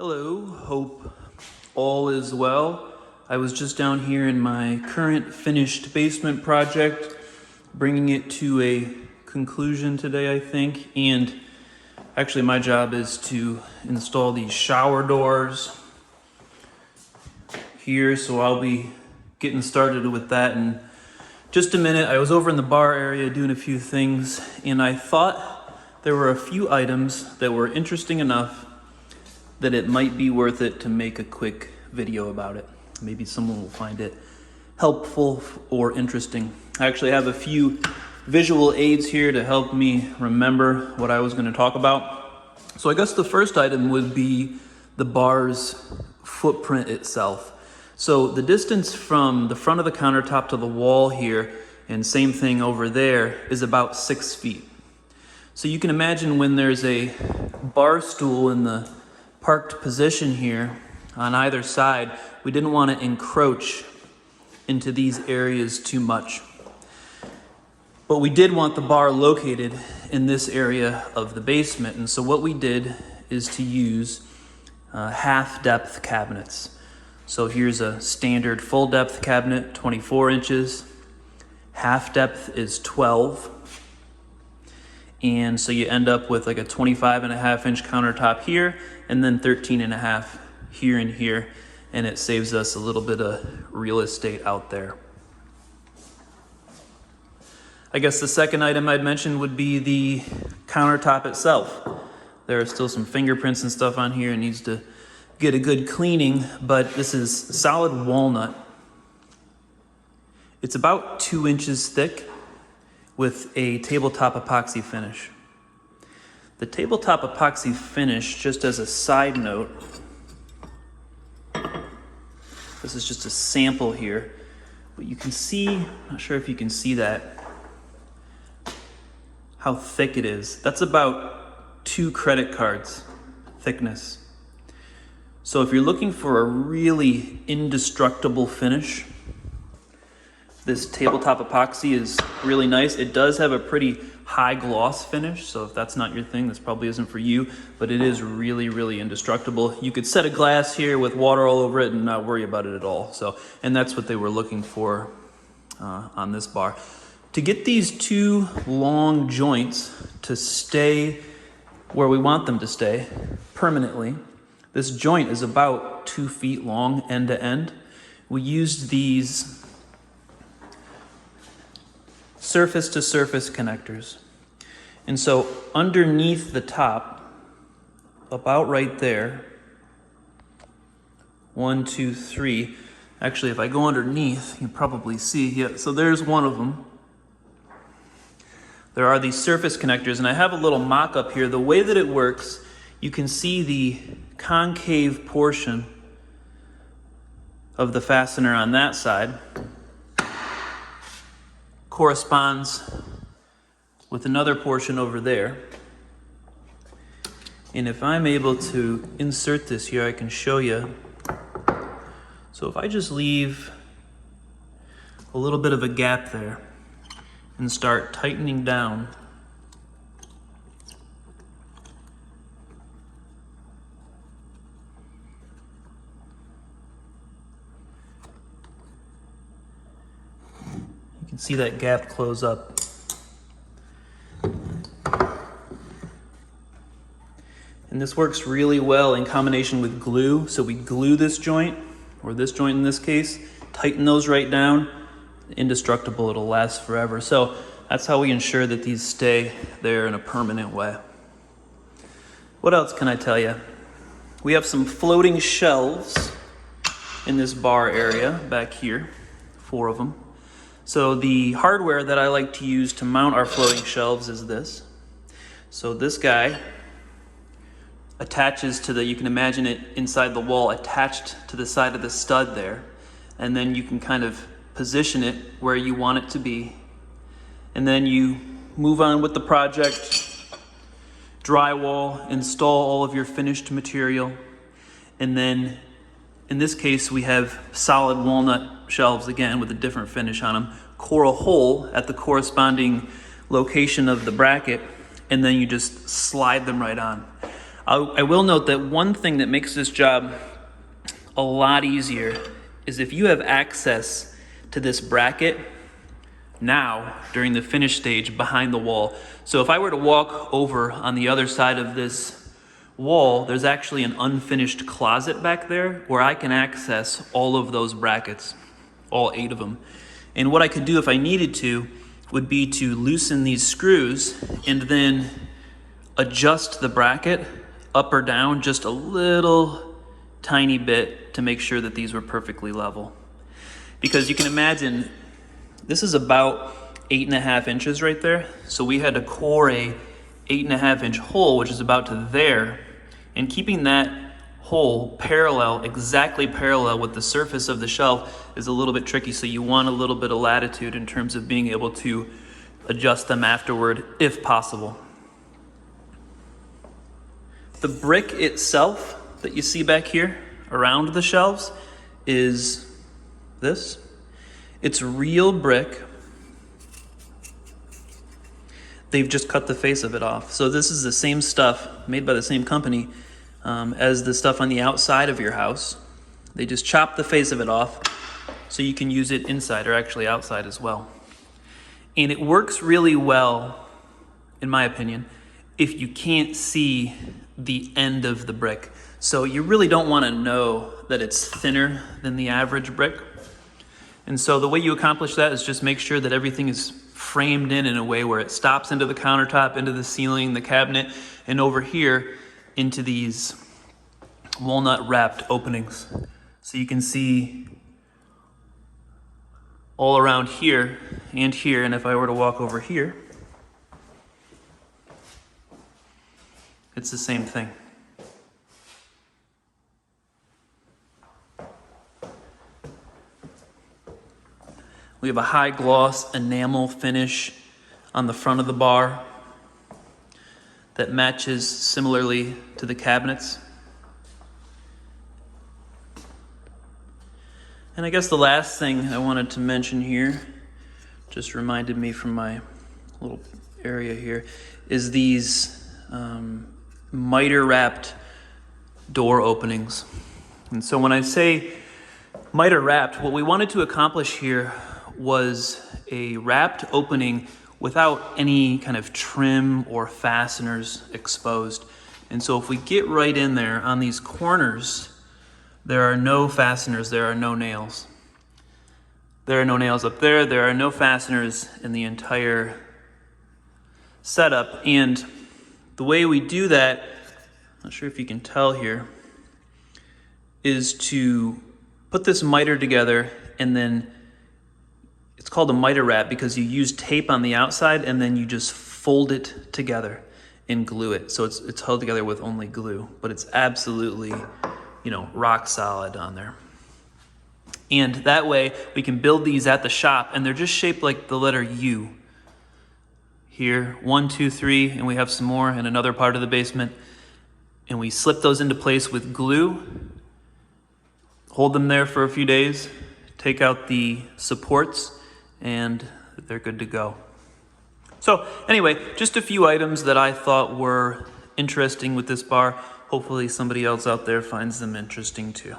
Hello, hope all is well. I was just down here in my current finished basement project, bringing it to a conclusion today, I think. And actually my job is to install these shower doors here, so I'll be getting started with that in just a minute. I was over in the bar area doing a few things, and I thought there were a few items that were interesting enough that it might be worth it to make a quick video about it. Maybe someone will find it helpful or interesting. I actually have a few visual aids here to help me remember what I was going to talk about. So I guess the first item would be the bar's footprint itself. So the distance from the front of the countertop to the wall here, and same thing over there, is about 6 feet. So you can imagine when there's a bar stool in the parked position here on either side, we didn't want to encroach into these areas too much. But we did want the bar located in this area of the basement, and so what we did is to use half-depth cabinets. So here's a standard full-depth cabinet, 24 inches. Half-depth is 12. And so you end up with like a 25.5-inch countertop here, and then 13.5 here and here, and it saves us a little bit of real estate out there. I guess the second item I'd mention would be the countertop itself. There are still some fingerprints and stuff on here. It needs to get a good cleaning, but this is solid walnut. It's about 2 inches thick with a tabletop epoxy finish. The tabletop epoxy finish, just as a side note, this is just a sample here, but you can see, I'm not sure if you can see that, how thick it is. That's about 2 credit cards thickness. So if you're looking for a really indestructible finish, this tabletop epoxy is really nice. It does have a pretty high gloss finish, so if that's not your thing, this probably isn't for you, but it is really, really indestructible. You could set a glass here with water all over it and not worry about it at all. So, and that's what they were looking for on this bar. To get these 2 long joints to stay where we want them to stay permanently, this joint is about 2 feet long end to end. We used these surface to surface connectors. And so underneath the top, about right there, 1, 2, 3. Actually, if I go underneath, you can probably see, yeah, so there's one of them. There are these surface connectors, and I have a little mock-up here. The way that it works, you can see the concave portion of the fastener on that side corresponds with another portion over there. And if I'm able to insert this here, I can show you. So if I just leave a little bit of a gap there and start tightening down, you can see that gap close up. And this works really well in combination with glue. So we glue this joint, or this joint in this case, tighten those right down, indestructible, it'll last forever. So that's how we ensure that these stay there in a permanent way. What else can I tell you? We have some floating shelves in this bar area back here, 4 of them. So the hardware that I like to use to mount our floating shelves is this. So this guy attaches to the, you can imagine it inside the wall attached to the side of the stud there. And then you can kind of position it where you want it to be. And then you move on with the project, drywall, install all of your finished material. And then in this case, we have solid walnut shelves again with a different finish on them. Core a hole at the corresponding location of the bracket, and then you just slide them right on. I will note that one thing that makes this job a lot easier is if you have access to this bracket now during the finish stage behind the wall. So if I were to walk over on the other side of this wall, there's actually an unfinished closet back there where I can access all of those brackets, all 8 of them. And what I could do if I needed to would be to loosen these screws and then adjust the bracket up or down just a little tiny bit to make sure that these were perfectly level. Because you can imagine, this is about 8.5 inches right there. So we had to core a 8.5 inch hole, which is about to there, and keeping that hole parallel, exactly parallel with the surface of the shelf is a little bit tricky. So you want a little bit of latitude in terms of being able to adjust them afterward if possible. The brick itself that you see back here around the shelves is this. It's real brick. They've just cut the face of it off. So this is the same stuff made by the same company as the stuff on the outside of your house. They just chop the face of it off so you can use it inside or actually outside as well. And it works really well, in my opinion, if you can't see the end of the brick. So you really don't want to know that it's thinner than the average brick. And so the way you accomplish that is just make sure that everything is framed in a way where it stops into the countertop, into the ceiling, the cabinet, and over here into these walnut wrapped openings. So you can see all around here and here, and if I were to walk over here, it's the same thing. We have a high gloss enamel finish on the front of the bar that matches similarly to the cabinets. And I guess the last thing I wanted to mention here, just reminded me from my little area here, is these miter wrapped door openings. And so when I say miter wrapped, what we wanted to accomplish here was a wrapped opening without any kind of trim or fasteners exposed. And so if we get right in there on these corners, there are no fasteners, there are no nails. There are no nails up there, there are no fasteners in the entire setup. And the way we do that, not sure if you can tell here, is to put this miter together, and then it's called a miter wrap because you use tape on the outside and then you just fold it together and glue it. So it's held together with only glue, but it's absolutely, rock solid on there. And that way we can build these at the shop, and they're just shaped like the letter U. Here, 1, 2, 3, and we have some more in another part of the basement. And we slip those into place with glue, hold them there for a few days, take out the supports, and they're good to go. So anyway, just a few items that I thought were interesting with this bar. Hopefully somebody else out there finds them interesting too.